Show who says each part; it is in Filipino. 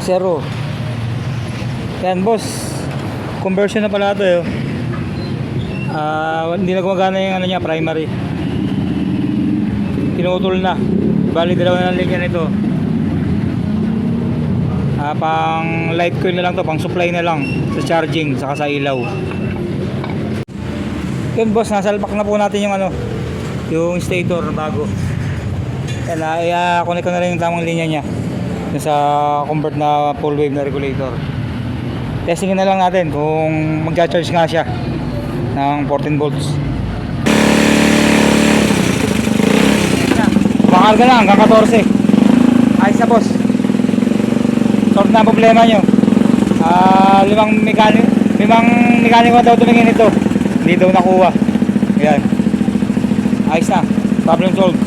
Speaker 1: 0. Yan boss, conversion na pala ito eh. Hindi na gumagana yung ano niya, primary. Pinutol na. Bali dalawa na linya nito. Pang light coil na lang to, pang supply na lang sa charging saka sa ilaw. Yun boss, nasalpak na po natin yung ano, yung stator na bago. Yan, i-connect ko na rin yung tamang linya niya sa convert na full wave na regulator. Testingin na lang natin kung mag-charge nga siya ng 14 volts. Makarga lang hanggang 14. Ayos na boss. Solve na ang problema nyo. Limang mekaniko daw tumingin ito. Hindi daw nakuha. Ayan. Ayos na. Problem solved.